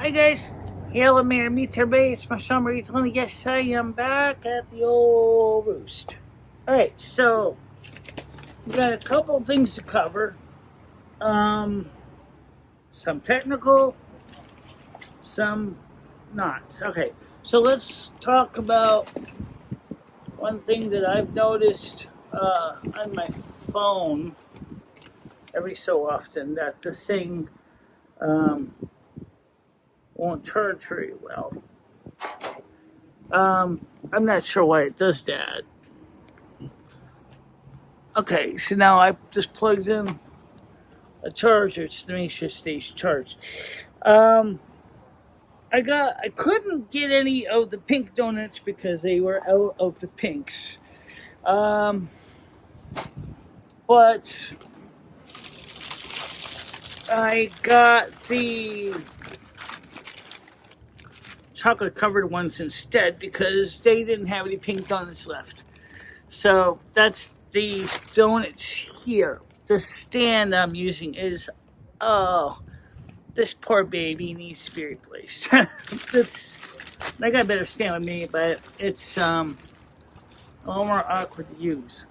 Hi guys, Michele Marie Dalene, it's Michele Marie Dalene. Yes, I am back at the old roost. Alright, so we got a couple of things to cover. Some technical, some not. Okay, so let's talk about one thing that I've noticed on my phone every so often, that this thing won't charge very well. I'm not sure why it does that. Okay, so now I just plugged in a charger to make sure it stays charged. I couldn't get any of the pink donuts because they were out of the pinks. But I got the chocolate covered ones instead because they didn't have any pink donuts left. So that's these donuts here. The stand I'm using is, this poor baby needs to be replaced. I got a better stand with me, but it's a little more awkward to use.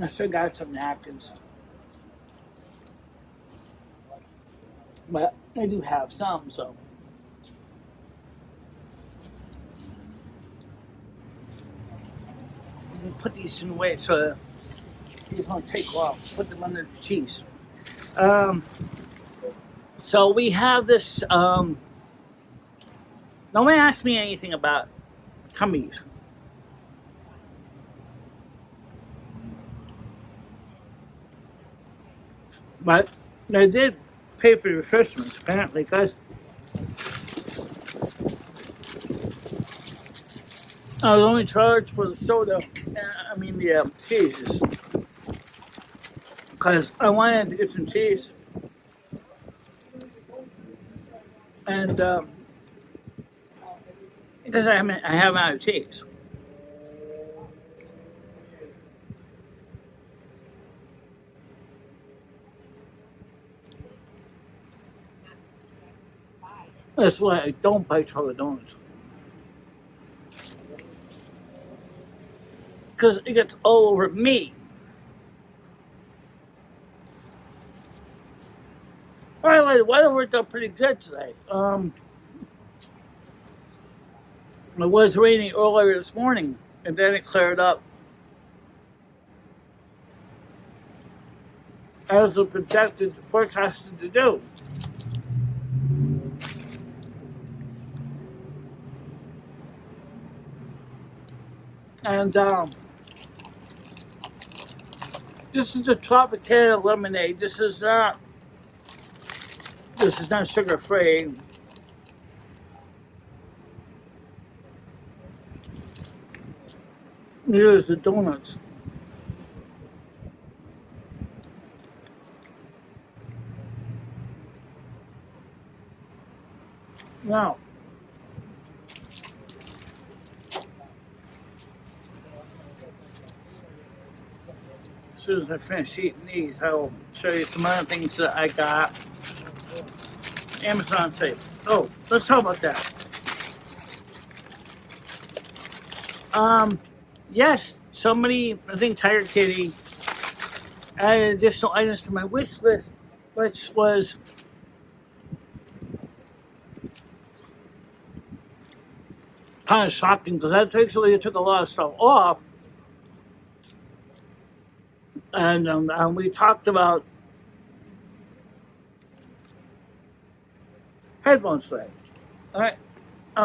I still got some napkins, but I do have some, so. Put these in the way so that these don't take off. Put them under the cheese. So we have this. Nobody asked me anything about Cumbies. But I did pay for the refreshments, apparently, because I was only charged for the soda, the cheeses, because I wanted to get some cheese, and because I have out of cheese. That's why I don't buy chocolate donuts. Because it gets all over me. Alright, the weather worked out pretty good today. It was raining earlier this morning, and then it cleared up. As the projected forecasted to do. And this is the Tropicana lemonade. This is not sugar free. Here's the donuts. Now, as soon as I finish eating these, I'll show you some other things that I got. Amazon sale. Oh, let's talk about that. Yes, somebody, I think Tiger Kitty, added additional items to my wish list, which was kind of shocking because that actually took a lot of stuff off. And we talked about headphones today. All right.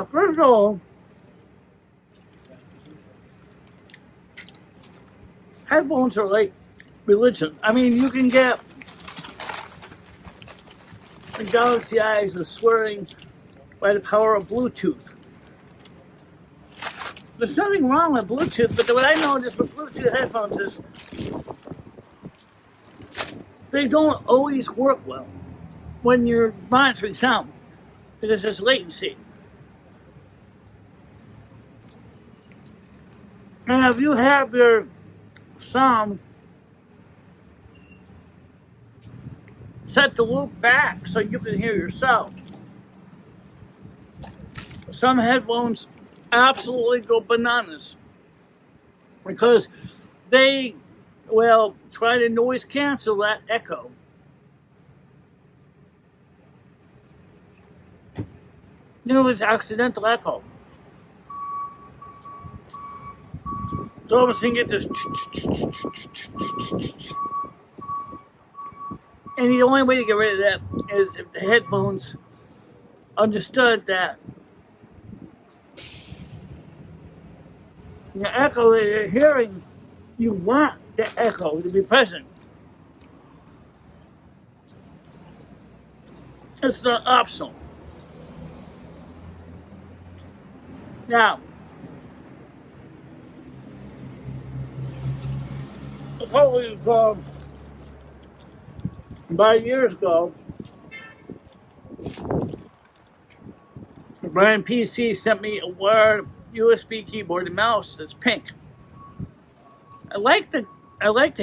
First of all, headphones are like religion. I mean, you can get the Galaxy Eyes are swearing by the power of Bluetooth. There's nothing wrong with Bluetooth, but what I noticed with Bluetooth headphones is they don't always work well when you're monitoring sound because there's latency. And if you have your sound set the loop back so you can hear yourself. Some headphones absolutely go bananas because they, well, try to noise cancel that echo. You know, it's accidental echo. So all of a sudden you get this, and the only way to get rid of that is if the headphones understood that the echo that you're hearing, you want the echo to be present. It's not optional. Now, probably about years ago, Brian PC sent me a wired USB keyboard and mouse that's pink. I like the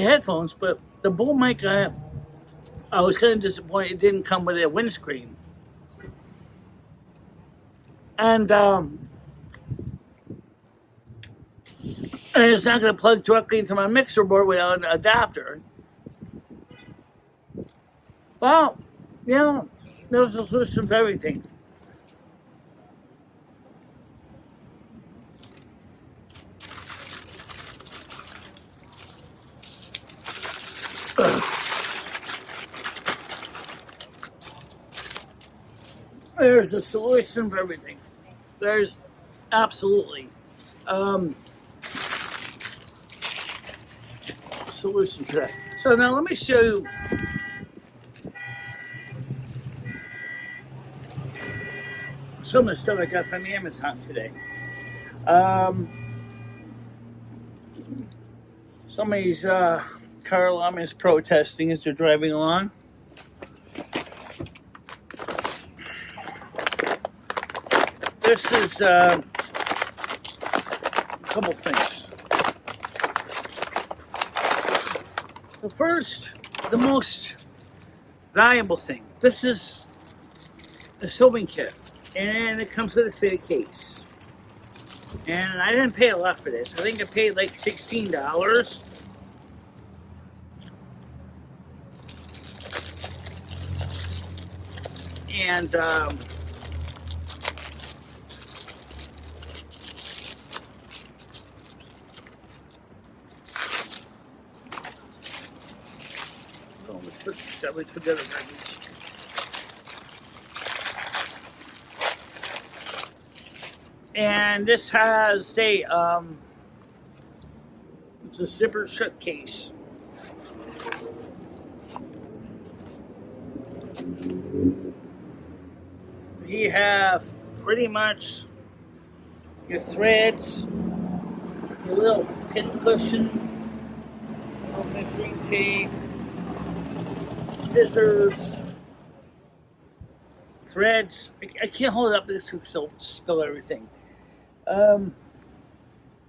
headphones, but the boom mic I was kind of disappointed it didn't come with a windscreen. And it's not going to plug directly into my mixer board without an adapter. Well, you know, there's a solution for everything. There's a solution for everything. There's absolutely solution to that. So now let me show you some of the stuff I got from Amazon today. Somebody's car alarm is protesting as they're driving along. This is a couple things. The first, the most valuable thing. This is a sewing kit, and it comes with a fitted case. And I didn't pay a lot for this. I think I paid like $16. And let's put that in there. And this has a it's a zipper shut case. You have pretty much your threads, your little pin cushion, little measuring tape, scissors, threads. I can't hold it up this will spill everything. You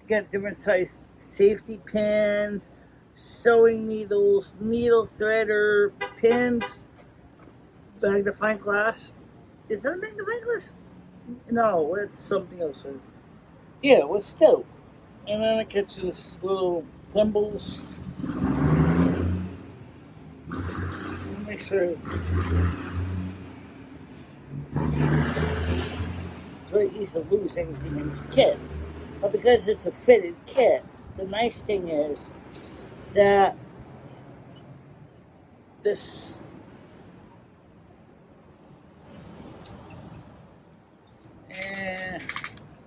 got different size safety pins, sewing needles, needle threader, pins, magnifying glass. Is that a magnifying glass? No, it's something else. Yeah, well, still. And then it gets this little thimbles. Make sure it's very easy to lose anything in this kit. But because it's a fitted kit, the nice thing is that this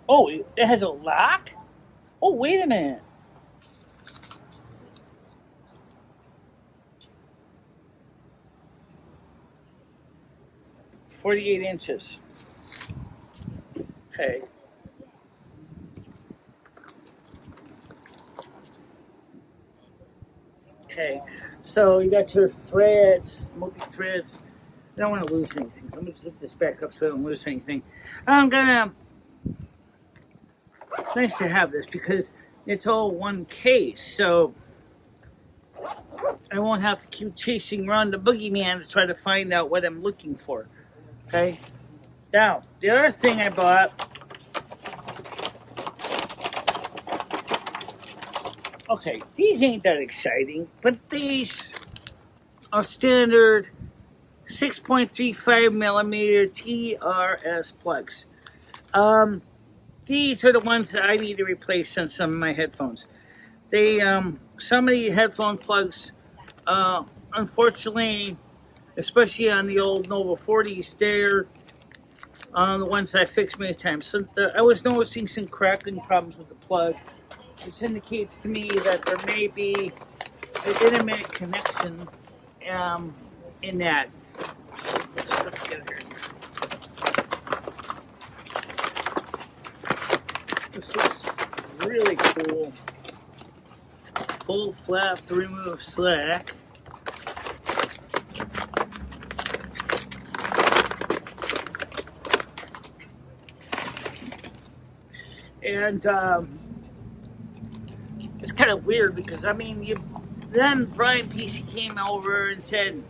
oh, it has a lock? Oh, wait a minute. .48 inches. Okay. Okay. So you got your threads, multi-threads. I don't want to lose anything. So I'm going to zip this back up so I don't lose anything. It's nice to have this because it's all one case. So I won't have to keep chasing around the boogeyman to try to find out what I'm looking for. Okay? Now, the other thing I bought, okay, these ain't that exciting, but these are standard 6.35 millimeter TRS plugs. These are the ones that I need to replace on some of my headphones. They, some of the headphone plugs, unfortunately, especially on the old Nova 40s, they're the ones I fixed many times. So I was noticing some cracking problems with the plug, which indicates to me that there may be an intermittent connection in that. Let's get it here. This looks really cool. Full flap to remove slack. And it's kind of weird because, I mean, then Brian PC came over and said,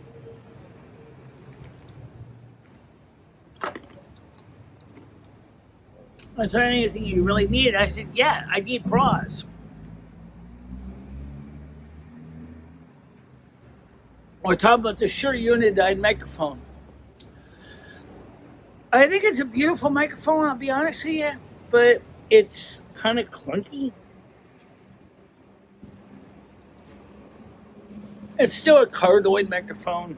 is there anything you really need? I said, yeah, I need bras. We're talking about the Shure Unidyne microphone. I think it's a beautiful microphone, I'll be honest with you, but it's kind of clunky. It's still a cardioid microphone.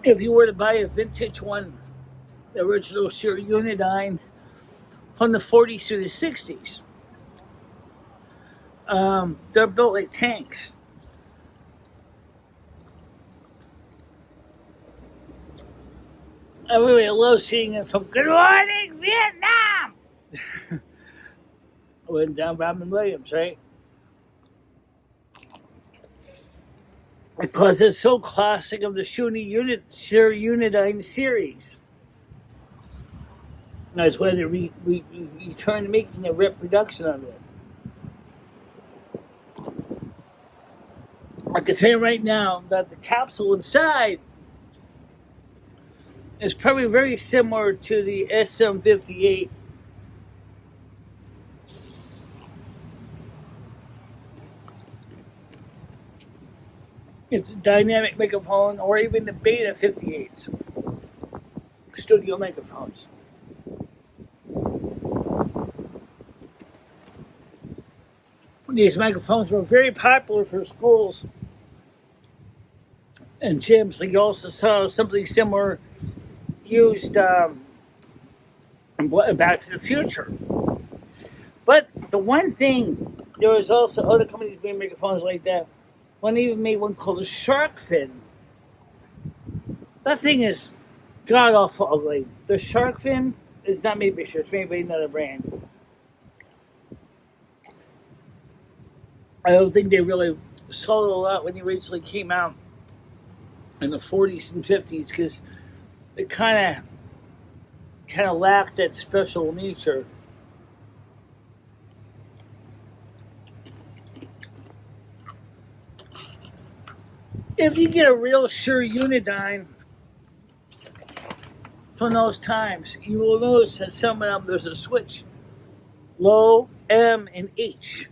If you were to buy a vintage one, the original Shure Unidyne from the 40s through the 60s, they're built like tanks. I really love seeing it from Good Morning Vietnam. Went down Robin Williams, right? Because it's so classic of the Shure Unidyne series. That's why they returned to making a reproduction of it. I can tell you right now that the capsule inside is probably very similar to the SM58. It's a dynamic microphone, or even the Beta 58s, studio microphones. These microphones were very popular for schools and gyms. You also saw something similar used in Back to the Future. But the one thing, there was also other companies making microphones like that. One even made one called a shark fin. That thing is god awful ugly. The shark fin is not made by Shure, it's made by another brand. I don't think they really sold a lot when they originally came out in the 40s and 50s because it kind of lacked that special nature. If you get a real Shure Unidyne from those times, you will notice that some of them there's a switch, low, M, and H.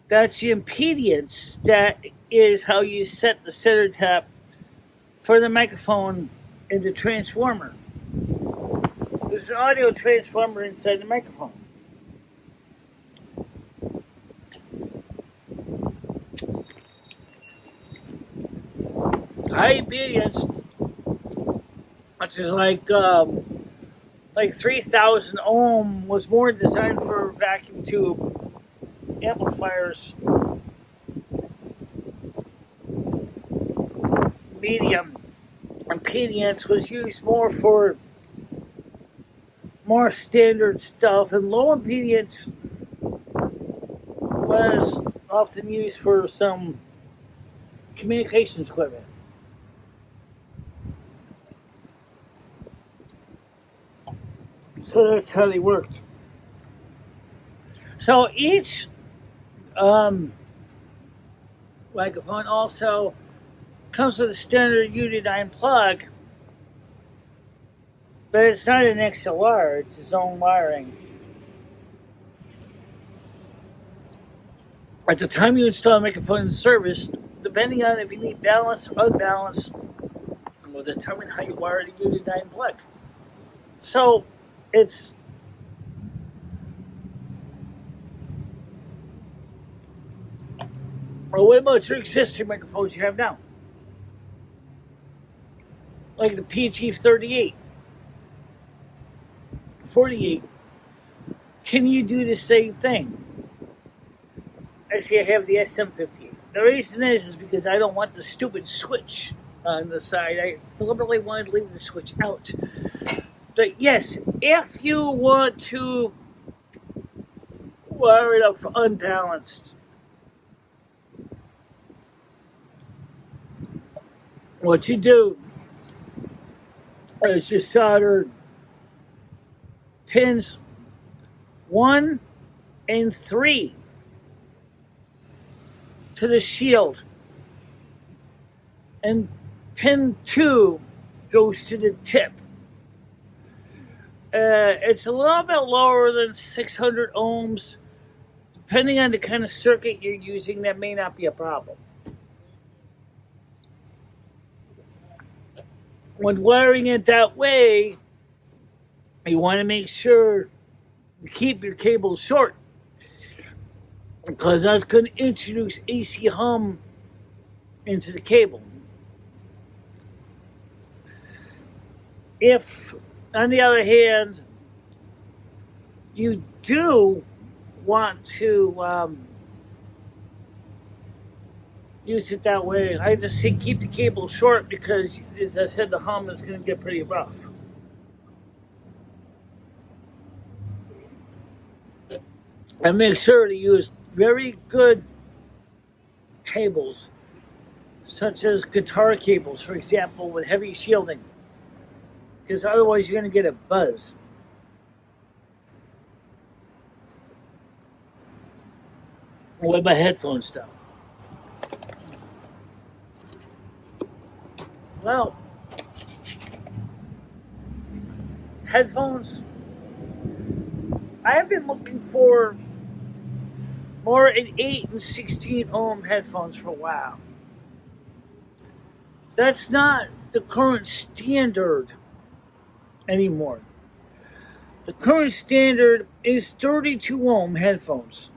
That's the impedance. That is how you set the center tap for the microphone in the transformer. There's an audio transformer inside the microphone. High impedance, which is like 3,000 ohm, was more designed for vacuum tube amplifiers. Medium impedance was used more for more standard stuff, and low impedance was often used for some communications equipment. So that's how they worked. So each microphone also comes with a standard Unidyne plug, but it's not an XLR, it's its own wiring. At the time you install a microphone in service, depending on if you need balance or unbalance, will determine how you wire the Unidyne plug. So it's well, what about your existing microphones you have now? Like the PG 38, 48. Can you do the same thing? Actually, I have the SM58. The reason is because I don't want the stupid switch on the side. I deliberately wanted to leave the switch out. But yes, if you want to wire it up for unbalanced, what you do is you solder pins 1 and 3 to the shield, and pin 2 goes to the tip. It's a little bit lower than 600 ohms. Depending on the kind of circuit you're using, that may not be a problem. When wiring it that way, you want to make sure to keep your cable short, because that's going to introduce AC hum into the cable. If, on the other hand, you do want to use it that way, I just say keep the cable short, because, as I said, the hum is going to get pretty rough. And make sure to use very good cables, such as guitar cables, for example, with heavy shielding, because otherwise you're going to get a buzz. What about headphone stuff? Well, headphones, I have been looking for more an 8 and 16 ohm headphones for a while. That's not the current standard anymore. The current standard is 32 ohm headphones.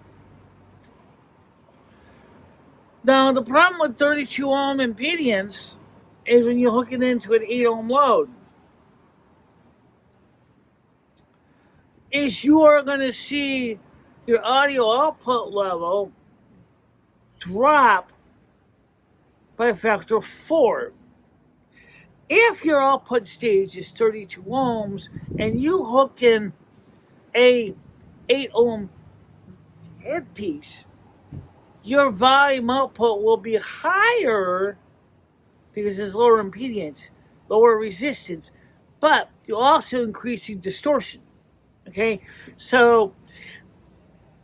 Now, the problem with 32 ohm impedance is when you hook it into an 8 ohm load, is you are going to see your audio output level drop by a factor of 4. If your output stage is 32 ohms and you hook in a 8 ohm headpiece, your volume output will be higher because there's lower impedance, lower resistance, but you're also increasing distortion. Okay, so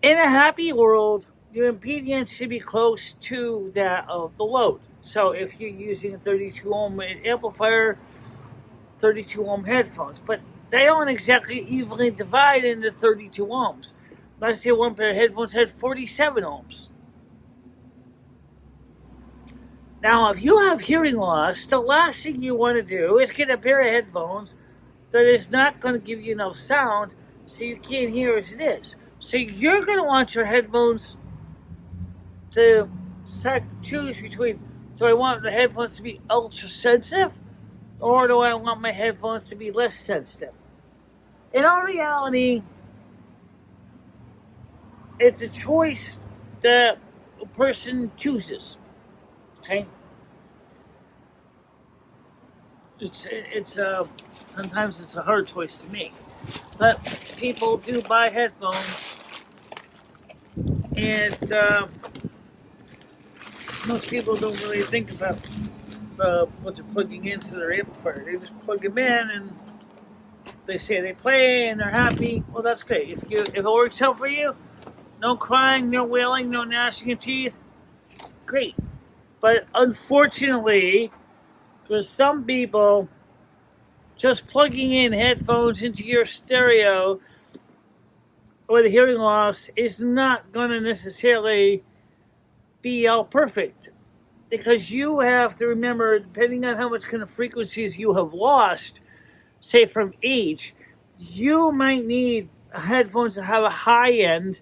in a happy world, your impedance should be close to that of the load. So if you're using a 32 ohm amplifier, 32 ohm headphones, but they don't exactly evenly divide into 32 ohms. Let's say one pair of headphones had 47 ohms. Now, if you have hearing loss, the last thing you want to do is get a pair of headphones that is not going to give you enough sound so you can't hear as it is. So you're going to want your headphones to choose between, do I want the headphones to be ultra sensitive, or do I want my headphones to be less sensitive? In all reality, it's a choice that a person chooses. Okay? Sometimes it's a hard choice to make. But people do buy headphones, and most people don't really think about what they're plugging into their amplifier. They just plug them in, and they say they play, and they're happy. Well, that's great. If it works out for you, No crying, no wailing, no gnashing of teeth. Great. But unfortunately, for some people, just plugging in headphones into your stereo with a hearing loss is not going to necessarily be all perfect. Because you have to remember, depending on how much kind of frequencies you have lost, say from age, you might need headphones that have a high end.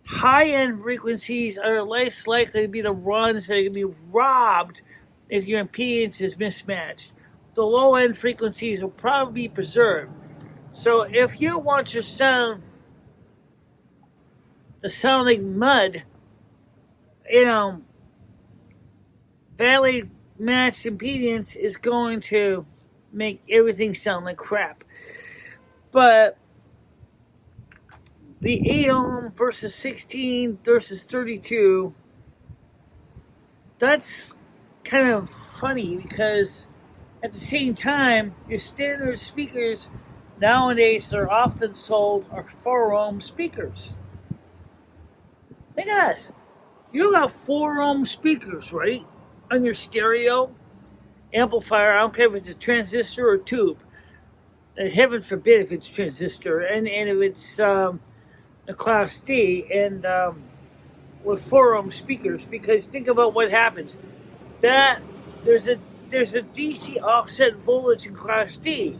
High end frequencies are less likely to be the ones that are going to be robbed if your impedance is mismatched. The low end frequencies will probably be preserved. So if you want your sound to sound like mud, badly matched impedance is going to make everything sound like crap. But the 8 ohm versus 16 versus 32, that's kind of funny because at the same time, your standard speakers nowadays are often sold are 4 ohm speakers. Think of this. You got 4 ohm speakers, right? On your stereo amplifier. I don't care if it's a transistor or tube. Heaven forbid if it's transistor. And if it's a Class D and with 4 ohm speakers. Because think about what happens. There's a DC offset voltage in Class D.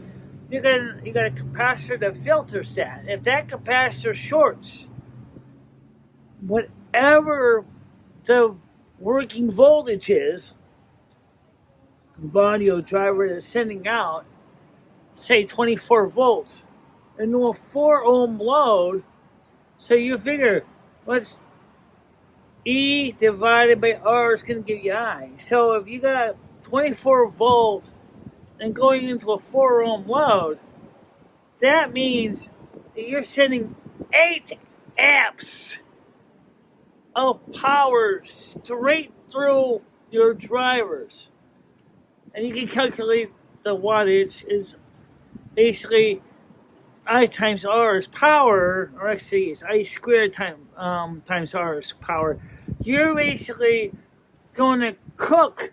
You got a capacitor that filters that. If that capacitor shorts, whatever the working voltage is, the audio driver that's sending out, say 24 volts, into a 4 ohm load, so you figure what's E divided by R is going to give you I. So if you got 24 volt and going into a 4 ohm load, that means that you're sending 8 amps of power straight through your drivers. And you can calculate the wattage is basically I times R is power, or actually it's I squared times R is power. You're basically going to cook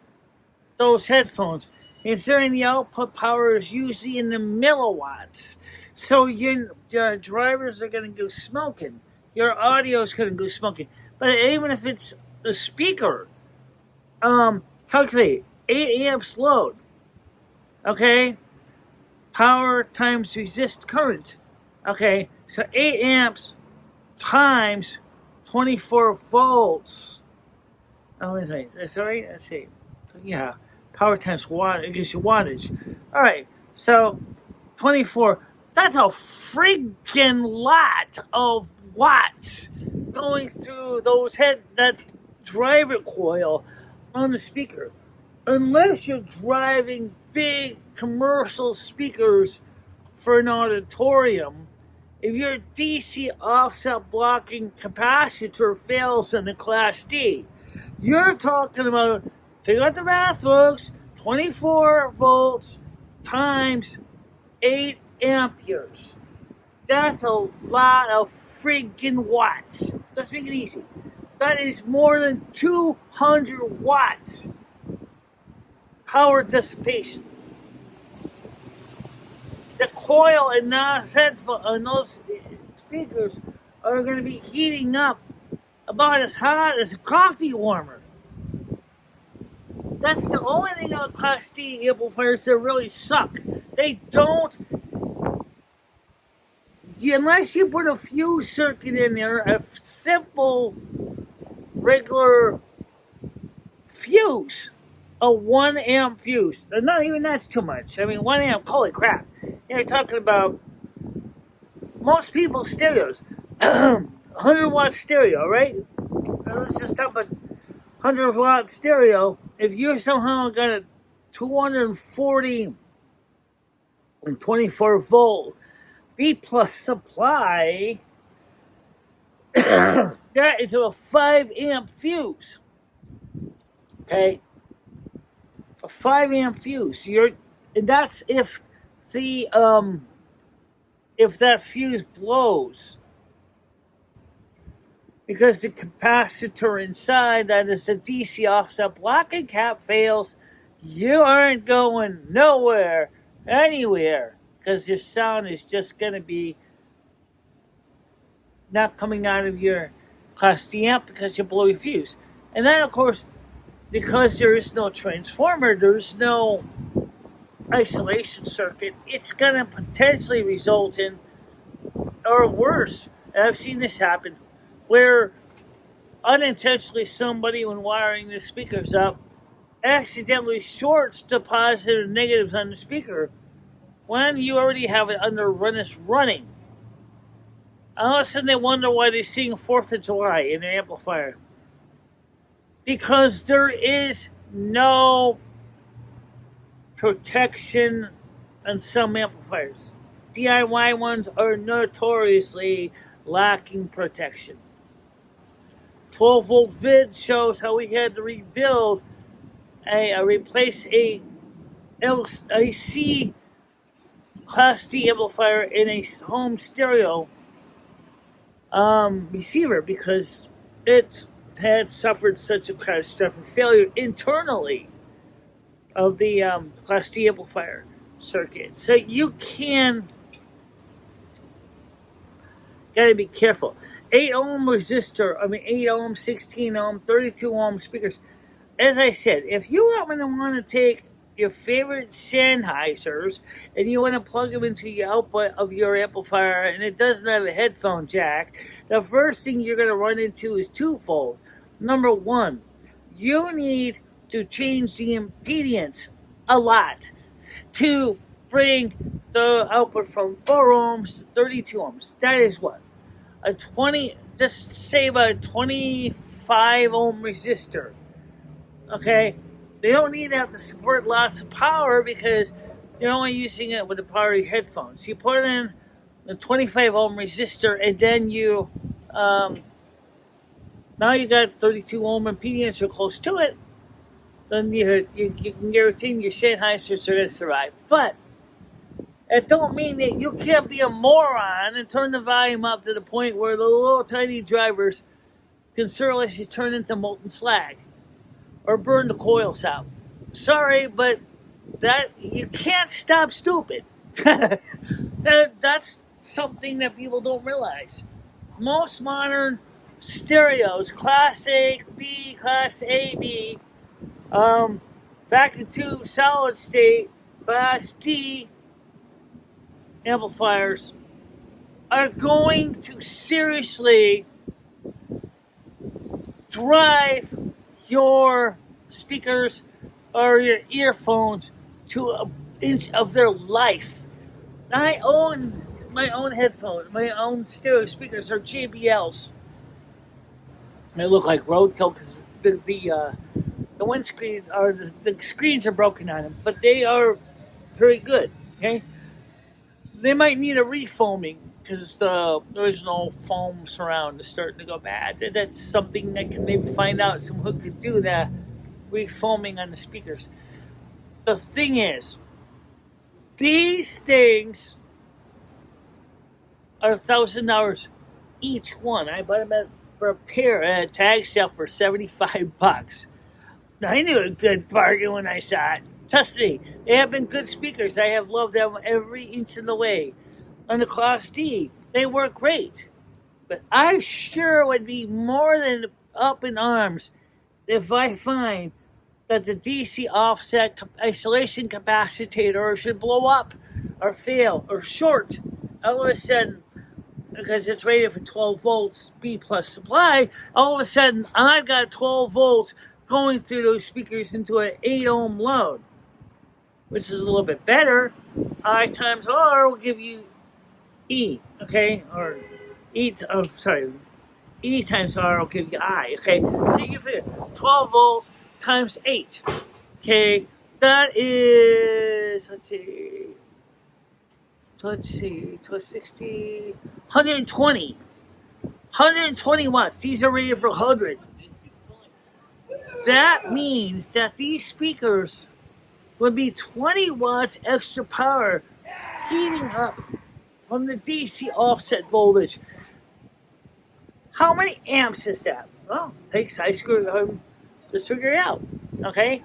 those headphones. Considering the output power is usually in the milliwatts. So your drivers are going to go smoking. Your audio is going to go smoking. But even if it's a speaker, calculate 8 amps load. Okay? Power times resist current. Okay? So 8 amps times 24 volts. Oh, sorry? Let's see. Yeah. Power times watt, it gives you wattage. All right, so 24. That's a freaking lot of watts going through that driver coil on the speaker. Unless you're driving big commercial speakers for an auditorium, if your DC offset blocking capacitor fails in the Class D, you're talking about, figure out the math, folks, 24 volts times 8 amperes. That's a lot of freaking watts. Let's make it easy. That is more than 200 watts power dissipation. The coil in those speakers are going to be heating up about as hot as a coffee warmer. That's the only thing about Class D amplifiers that really suck. They don't, unless you put a fuse circuit in there, a simple, regular fuse, a 1 amp fuse. Not even that's too much. I mean, 1 amp, holy crap. You're talking about most people's stereos. 100 watt stereo, right? Let's just talk about 100 watt stereo. If you somehow got a 240 and 24 volt B plus supply, that is a 5 amp fuse. Okay? A 5 amp fuse. And that's if that fuse blows. because the capacitor inside, that is the DC offset block and cap, fails, you aren't going nowhere, anywhere, because your sound is just going to be not coming out of your Class D amp because you blow your fuse. And then, of course, because there is no transformer, there's no isolation circuit, it's going to potentially result in, or worse, and I've seen this happen, where unintentionally somebody, when wiring the speakers up, accidentally shorts the positive and negatives on the speaker when you already have it under running. All of a sudden they wonder why they sing 4th of July in their amplifier. Because there is no protection on some amplifiers. DIY ones are notoriously lacking protection. 12-volt vid shows how we had to replace a C Class D amplifier in a home stereo receiver because it had suffered such a catastrophic failure internally of the Class D amplifier circuit. So you gotta be careful. 8 ohm resistor, 8 ohm, 16 ohm, 32 ohm speakers. As I said, if you happen to want to take your favorite Sennheisers and you want to plug them into the output of your amplifier and it doesn't have a headphone jack, the first thing you're going to run into is twofold. Number one, you need to change the impedance a lot to bring the output from 4 ohms to 32 ohms. That is what? Just say about a 25 ohm resistor. Okay? They don't need to have to support lots of power because you're only using it with the power of your headphones. You put in a 25 ohm resistor and then you now you got 32 ohm impedance or close to it, then you can guarantee your Sennheisers are going to survive. But it don't mean that you can't be a moron and turn the volume up to the point where the little tiny drivers can seriously turn into molten slag or burn the coils out. Sorry, but that you can't stop stupid. That's something that people don't realize. Most modern stereos, Class A, B, Class A, B, vacuum tube, solid state, Class D amplifiers are going to seriously drive your speakers or your earphones to an inch of their life. I own my own headphones, my own stereo speakers are JBLs. They look like roadkill because the windscreen or the screens are broken on them, but they are very good. Okay. They might need a refoaming because the original foam surround is starting to go bad. That's something that can maybe find out someone could do that refoaming on the speakers. The thing is, these things are $1,000 each one. I bought them for a pair at a tag sale for $75. I knew a good bargain when I saw it. Trust me, they have been good speakers. I have loved them every inch of the way. On the Class D, they work great. But I sure would be more than up in arms if I find that the DC offset isolation capacitor should blow up or fail or short all of a sudden because it's rated for 12 volts B plus supply. All of a sudden, I've got 12 volts going through those speakers into an 8 ohm load, which is a little bit better. I times R will give you E, okay? Or E times R will give you I, okay? So you figure 12 volts times 8, okay? That is, let's see, 260, 120. 120 watts. These are rated for 100. That means that these speakers would be 20 watts extra power heating up from the DC offset voltage. How many amps is that? Well, takes high school, just figure it out. Okay?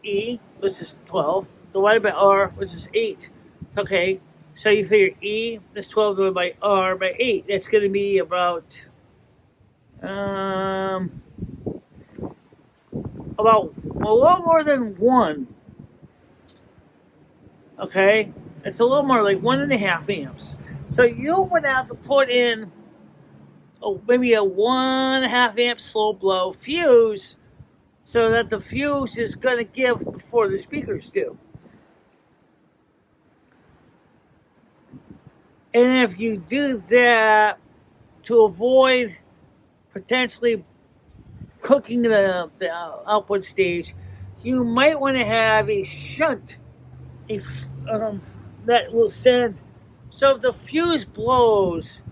E, which is 12, divided by R, which is 8. Okay, so you figure E is 12 divided by R by 8. That's going to be about a little more than 1. Okay, it's a little more like 1.5 amps. So you would have to put in maybe a 1.5 amp slow blow fuse, so that the fuse is going to give before the speakers do. And if you do that to avoid potentially cooking the output stage, you might want to have a shunt that will send. So if the fuse blows,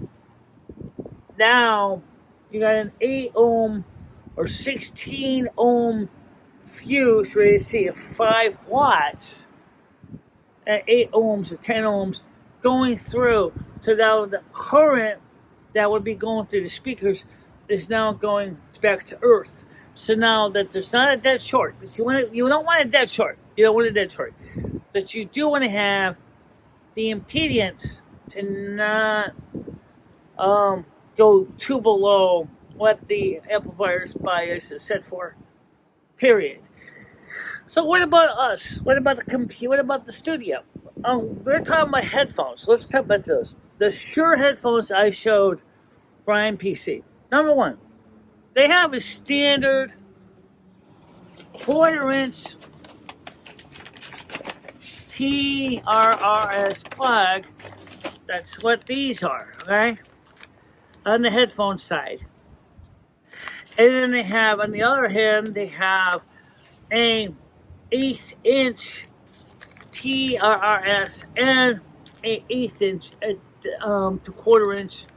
now you got an 8 ohm or 16 ohm fuse, ready to see, 5 watts at 8 ohms or 10 ohms going through. So now the current that would be going through the speakers is now going back to earth. So now that there's not a dead short, but you don't want a dead short. You don't want a dead short. But you do want to have the impedance to not go too below what the amplifier's bias is set for, period. So what about us? What about the computer? What about the studio? We're talking about headphones. Let's talk about those. The Shure headphones I showed Brian PC. Number one, they have a standard 1/4-inch TRRS plug. That's what these are, okay? On the headphone side. And then they have, on the other hand, they have an 1/8-inch TRRS and an 1/8-inch to 1/4-inch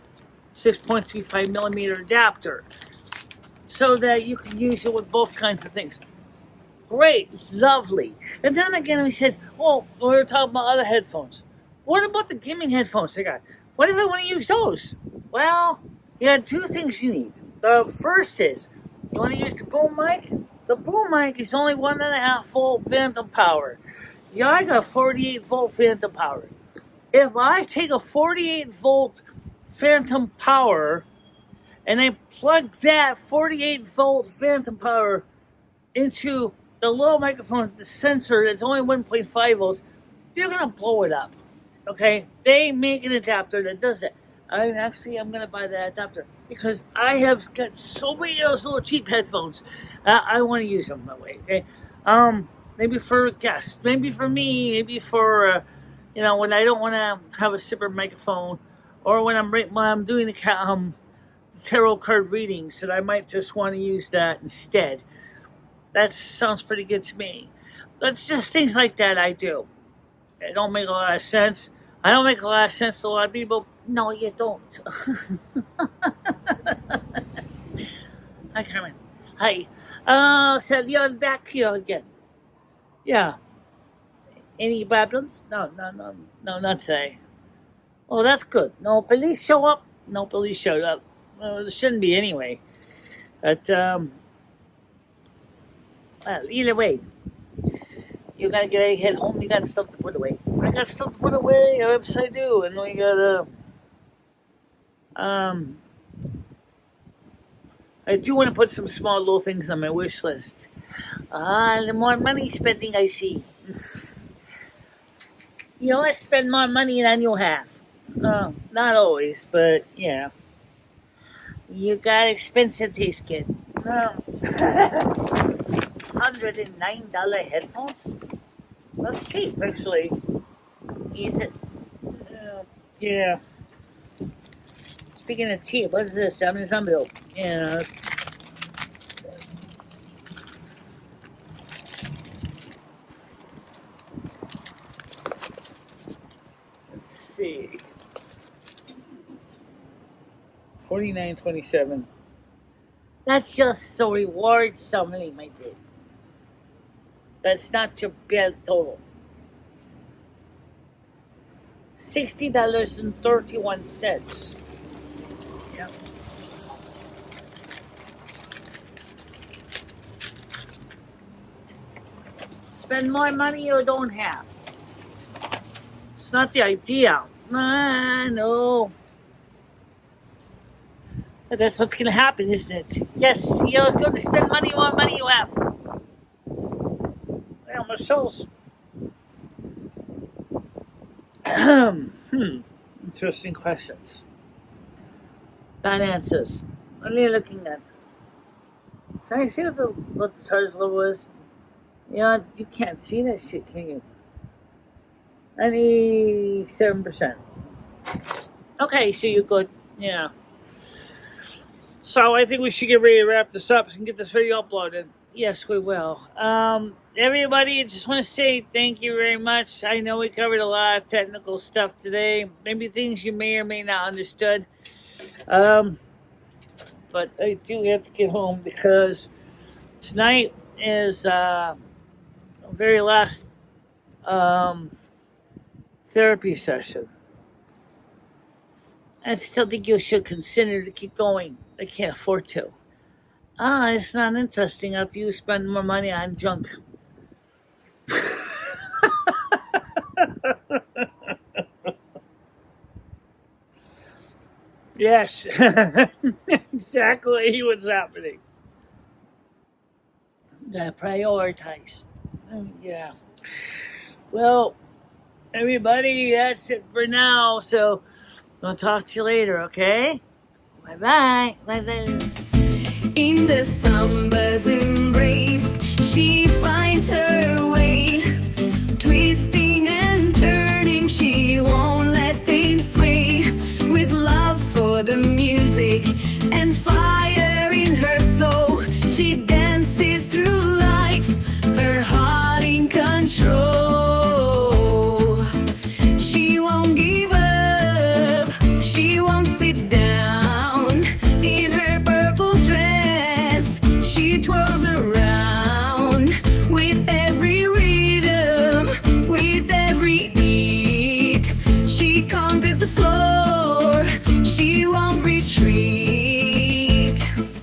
6.35 millimeter adapter, so that you can use it with both kinds of things. Great, lovely. And then again, we said, well, we were talking about other headphones. What about the gaming headphones I got? What if I want to use those? Well, you have 2 things you need. The first is, you want to use the boom mic? The boom mic is only 1.5 volt phantom power. Yeah, I got 48 volt phantom power. If I take a 48 volt phantom power and I plug that 48 volt phantom power into the little microphone, the sensor that's only 1.5 volts, you're going to blow it up. Okay? They make an adapter that does it. I'm going to buy that adapter because I have got so many of those little cheap headphones. I want to use them that way. Okay? Maybe for guests, maybe for me, maybe for when I don't want to have a separate microphone, or when I'm doing the tarot card readings, that I might just want to use that instead. That sounds pretty good to me. That's just things like that I do. It don't make a lot of sense. I don't make a lot of sense to a lot of people. No, you don't. Hi, Carmen. Hi. So you're back here again. Yeah. Any problems? No, not today. Oh, that's good. No police show up? No police showed up. Well, there shouldn't be anyway. But, either way, you gotta head home, you got stuff to put away. I got stuff to put away, yes I do, and we gotta, I do want to put some small little things on my wish list. The more money spending I see. You know, I spend more money than you have. Not always, but yeah. You got expensive taste, kid. $109 headphones? That's cheap, actually. Is it? Yeah. Speaking of cheap, what's this? Amazon bill. Yeah. Let's see. $49.27. That's just the reward somebody might do. That's not your bill total. $60.31. Yep. spend more money or don't have. It's not the idea. No. But that's what's going to happen, isn't it? Yes, you're always going to spend money more money you have. Well, Michelle's... Interesting questions. Bad answers. What are you looking at? Can I see what the charge level is? You know, you can't see that shit, can you? 97%. Okay, so you're good. Yeah. So I think we should get ready to wrap this up and get this video uploaded. Yes, we will. Everybody, I just want to say thank you very much. I know we covered a lot of technical stuff today. Maybe things you may or may not understood. But I do have to get home because tonight is very last therapy session. I still think you should consider to keep going. I can't afford to. It's not interesting after you spend more money on junk. Yes, exactly what's happening. Gotta prioritize. Yeah. Well, everybody, that's it for now. So I'll talk to you later, okay? Bye-bye. Bye-bye. In the summer's embrace, she finds her way. Twisting and turning, she won't let things sway. With love for the music and fire in her soul, she